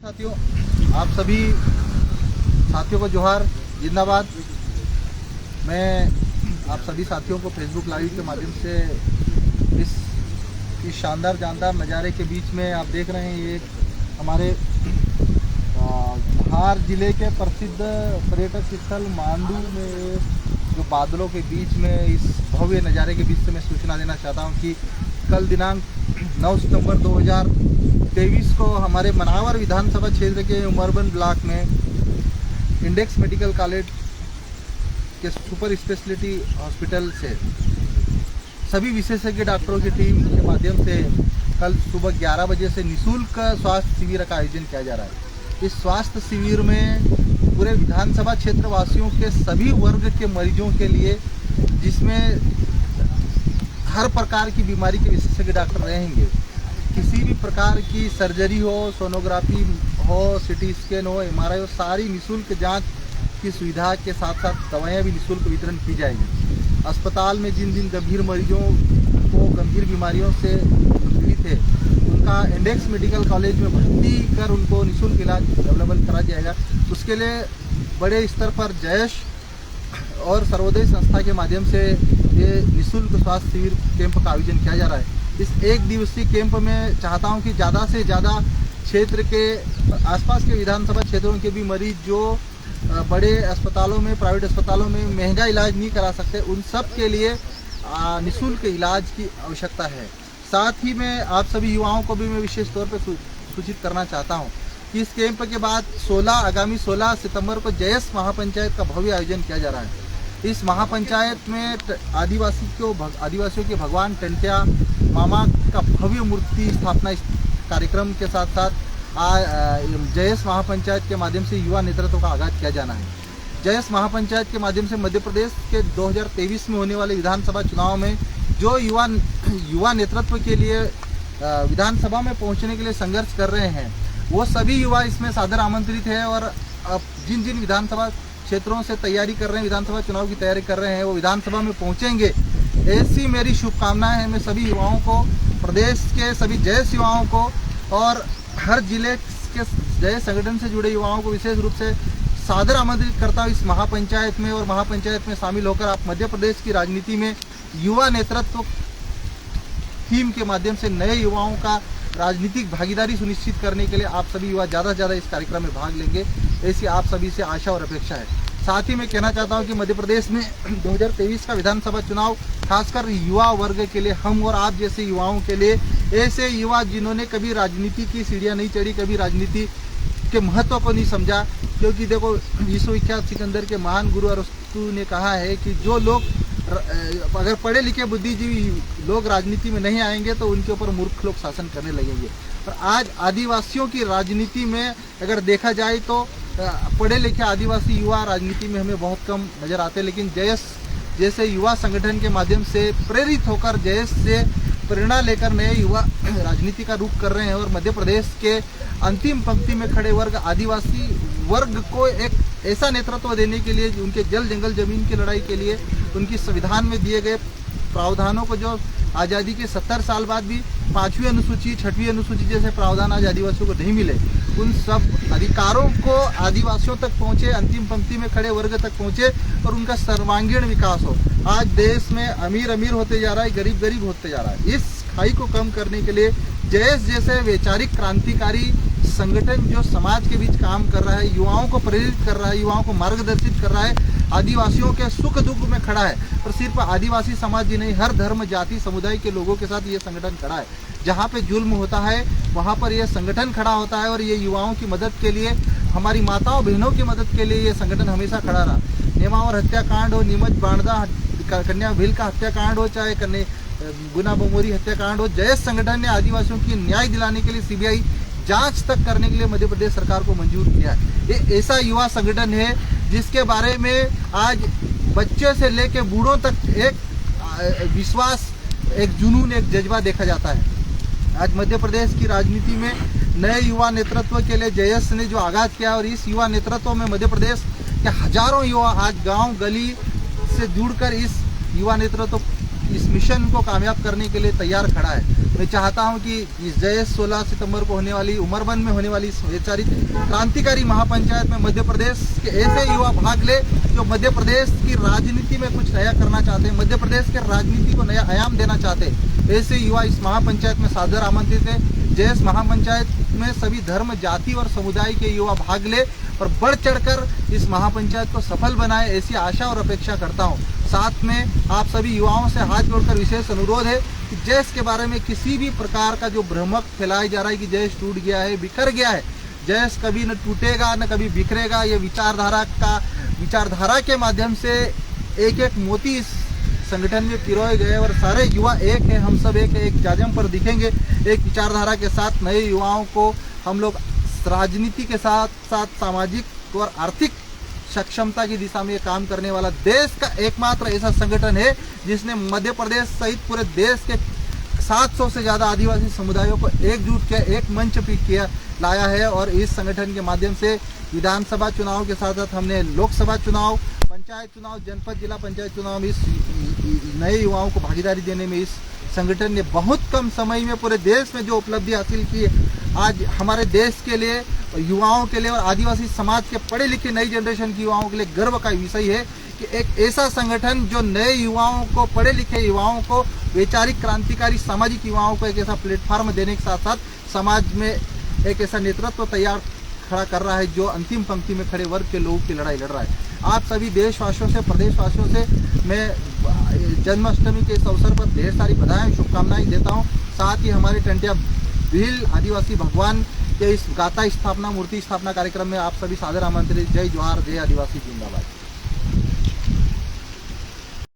साथियों, आप सभी साथियों को जोहार, जिंदाबाद। मैं आप सभी साथियों को फेसबुक लाइव के माध्यम से इस शानदार जानदार नज़ारे के बीच में आप देख रहे हैं, ये हमारे धार जिले के प्रसिद्ध पर्यटक स्थल मांडू में जो बादलों के बीच में इस भव्य नज़ारे के बीच से मैं सूचना देना चाहता हूं कि कल दिनांक 9 सितंबर 2023 को हमारे मनावर विधानसभा क्षेत्र के उमरबन ब्लॉक में इंडेक्स मेडिकल कॉलेज के सुपर स्पेशलिटी हॉस्पिटल से सभी विशेषज्ञ डॉक्टरों की टीम के माध्यम से कल सुबह 11 बजे से निःशुल्क स्वास्थ्य शिविर का आयोजन किया जा रहा है। इस स्वास्थ्य शिविर में पूरे विधानसभा क्षेत्र वासियों के सभी वर्ग के मरीजों के लिए, जिसमें हर प्रकार की बीमारी के विशेषज्ञ डॉक्टर रहेंगे। किसी भी प्रकार की सर्जरी हो, सोनोग्राफी हो, सिटी स्कैन हो, MRI हो, सारी निःशुल्क जांच की सुविधा के साथ साथ दवाएं भी निःशुल्क वितरण की जाएगी। अस्पताल में जिन जिन गंभीर मरीजों को गंभीर बीमारियों से पीड़ित है, उनका इंडेक्स मेडिकल कॉलेज में भर्ती कर उनको निःशुल्क इलाज अवेलेबल करा जाएगा। उसके लिए बड़े स्तर पर जयश और सर्वोदय संस्था के माध्यम से ये निःशुल्क स्वास्थ्य शिविर कैंप का आयोजन किया जा रहा है। इस एक दिवसीय कैंप में चाहता हूं कि ज़्यादा से ज़्यादा क्षेत्र के आसपास के विधानसभा क्षेत्रों के भी मरीज जो बड़े अस्पतालों में, प्राइवेट अस्पतालों में महंगा इलाज नहीं करा सकते, उन सब के लिए निःशुल्क इलाज की आवश्यकता है। साथ ही में आप सभी युवाओं को भी मैं विशेष तौर पर सूचित करना चाहता हूं कि इस कैंप के बाद आगामी 16 सितंबर को जयस महापंचायत का भव्य आयोजन किया जा रहा है। इस महापंचायत में आदिवासियों के भगवान टंट्या मामा का भव्य मूर्ति स्थापना इस कार्यक्रम के साथ साथ जयस महापंचायत के माध्यम से युवा नेतृत्व का आगाज किया जाना है। जयस महापंचायत के माध्यम से मध्य प्रदेश के 2023 में होने वाले विधानसभा चुनाव में जो युवा नेतृत्व के लिए विधानसभा में पहुंचने के लिए संघर्ष कर रहे हैं, वो सभी युवा इसमें सादर आमंत्रित है। और जिन जिन विधानसभा क्षेत्रों से तैयारी कर रहे हैं, विधानसभा चुनाव की तैयारी कर रहे हैं, वो विधानसभा में पहुंचेंगे, ऐसी मेरी शुभकामनाएं हैं। मैं सभी युवाओं को, प्रदेश के सभी जयस युवाओं को और हर जिले के जय संगठन से जुड़े युवाओं को विशेष रूप से सादर आमंत्रित करता हूँ इस महापंचायत में। और महापंचायत में शामिल होकर आप मध्य प्रदेश की राजनीति में युवा नेतृत्व थीम के माध्यम से नए युवाओं का राजनीतिक भागीदारी सुनिश्चित करने के लिए आप सभी युवा ज़्यादा से ज़्यादा इस कार्यक्रम में भाग लेंगे, ऐसी आप सभी से आशा और अपेक्षा है। साथ ही मैं कहना चाहता हूं कि मध्य प्रदेश में 2023 का विधानसभा चुनाव खासकर युवा वर्ग के लिए, हम और आप जैसे युवाओं के लिए, ऐसे युवा जिन्होंने कभी राजनीति की सीढ़ियां नहीं चढ़ी, कभी राजनीति के महत्व को नहीं समझा। क्योंकि देखो, विश्वविख्यात सिकंदर के महान गुरु अरस्तु ने कहा है कि जो लोग अगर पढ़े लिखे बुद्धिजीवी लोग राजनीति में नहीं आएंगे तो उनके ऊपर मूर्ख लोग शासन करने लगेंगे। और आज आदिवासियों की राजनीति में अगर देखा जाए तो पढ़े लिखे आदिवासी युवा राजनीति में हमें बहुत कम नजर आते हैं। लेकिन जयस जैसे युवा संगठन के माध्यम से प्रेरित होकर, जयस से प्रेरणा लेकर नए युवा राजनीति का रुख कर रहे हैं। और मध्य प्रदेश के अंतिम पंक्ति में खड़े वर्ग, आदिवासी वर्ग को एक ऐसा नेतृत्व देने के लिए, उनके जल जंगल जमीन की लड़ाई के लिए, उनकी संविधान में दिए गए प्रावधानों को, जो आज़ादी के 70 साल बाद भी 5वीं अनुसूची, 6वीं अनुसूची जैसे प्रावधान आज आदिवासियों को नहीं मिले, उन सब अधिकारों को आदिवासियों तक पहुँचे, अंतिम पंक्ति में खड़े वर्ग तक पहुँचे और उनका सर्वांगीण विकास हो। आज देश में अमीर अमीर होते जा रहा है, गरीब गरीब होते जा रहा है। इस खाई को कम करने के लिए जयस जैसे वैचारिक क्रांतिकारी संगठन जो समाज के बीच काम कर रहा है, युवाओं को प्रेरित कर रहा है, युवाओं को मार्गदर्शित कर रहा है, आदिवासियों के सुख दुख में खड़ा है। और सिर्फ आदिवासी समाज ही नहीं, हर धर्म जाति समुदाय के लोगों के साथ ये संगठन खड़ा है। जहाँ पे जुल्म होता है वहाँ पर यह संगठन खड़ा होता है। और ये युवाओं की मदद के लिए, हमारी माताओं बहनों की मदद के लिए ये संगठन हमेशा खड़ा रहा। नेमावर हत्याकांड हो, नीमच बांडदा कन्या भील का हत्याकांड हो, चाहे गुना बमोरी हत्याकांड हो, जयस संगठन ने आदिवासियों की न्याय दिलाने के लिए CBI जांच तक करने के लिए मध्य प्रदेश सरकार को मंजूर किया है। ये ऐसा युवा संगठन है जिसके बारे में आज बच्चे से लेकर बूढ़ों तक एक विश्वास, एक जुनून, एक जज्बा देखा जाता है। आज मध्य प्रदेश की राजनीति में नए युवा नेतृत्व के लिए जयस ने जो आगाज किया, और इस युवा नेतृत्व में मध्य प्रदेश के हजारों युवा आज गांव गली से जुड़कर इस युवा नेतृत्व, इस मिशन को कामयाब करने के लिए तैयार खड़ा है। मैं चाहता हूं कि इस 16 सितंबर को होने वाली उमरबंद में होने वाली इस वैचारिक क्रांतिकारी महापंचायत में मध्य प्रदेश के ऐसे युवा भाग ले जो मध्य प्रदेश की राजनीति में कुछ नया करना चाहते हैं, मध्य प्रदेश के राजनीति को नया आयाम देना चाहते हैं। ऐसे युवा इस महापंचायत में सादर आमंत्रित है। इस महापंचायत में सभी धर्म, जाति और समुदाय के युवा भाग ले और बढ़ चढ़कर इस महापंचायत को सफल बनाए, ऐसी आशा और अपेक्षा करता हूं। साथ में आप सभी युवाओं से हाथ जोड़कर विशेष अनुरोध है कि जैस के बारे में किसी भी प्रकार का जो भ्रमक फैलाया जा रहा है कि जैस टूट गया है, बिखर गया है, जैस कभी न टूटेगा न कभी बिखरेगा, ये विचारधारा के माध्यम से एक एक मोती इस संगठन में पिरोए गए और सारे युवा एक है, हम सब एक जाजम पर दिखेंगे। एक विचारधारा के साथ नए युवाओं को हम लोग राजनीति के साथ साथ सामाजिक और आर्थिक सक्षमता की दिशा में काम करने वाला देश का एकमात्र ऐसा संगठन है जिसने मध्य प्रदेश सहित पूरे देश के 700 से ज़्यादा आदिवासी समुदायों को एकजुट किया, एक मंच पे किया लाया है। और इस संगठन के माध्यम से विधानसभा चुनाव के साथ साथ हमने लोकसभा चुनाव, पंचायत चुनाव, जनपद जिला पंचायत चुनाव में इस नए युवाओं को भागीदारी देने में इस संगठन ने बहुत कम समय में पूरे देश में जो उपलब्धि हासिल की है, आज हमारे देश के लिए, युवाओं के लिए और आदिवासी समाज के पढ़े लिखे नई जनरेशन के युवाओं के लिए गर्व का विषय है कि एक ऐसा संगठन जो नए युवाओं को, पढ़े लिखे युवाओं को, वैचारिक क्रांतिकारी सामाजिक युवाओं को एक ऐसा प्लेटफॉर्म देने के साथ साथ समाज में एक ऐसा नेतृत्व तैयार खड़ा कर रहा है जो अंतिम पंक्ति में खड़े वर्ग के लोगों की लड़ाई लड़ रहा है। आप सभी देशवासियों से, प्रदेशवासियों से मैं जन्माष्टमी के इस अवसर पर ढेर सारी बधाई, शुभकामनाएं देता हूं। साथ ही हमारे टंटिया भील आदिवासी भगवान के इस गाथा स्थापना, मूर्ति स्थापना कार्यक्रम में आप सभी सादर आमंत्रित। जय जोहार, जय आदिवासी, जिंदाबाद।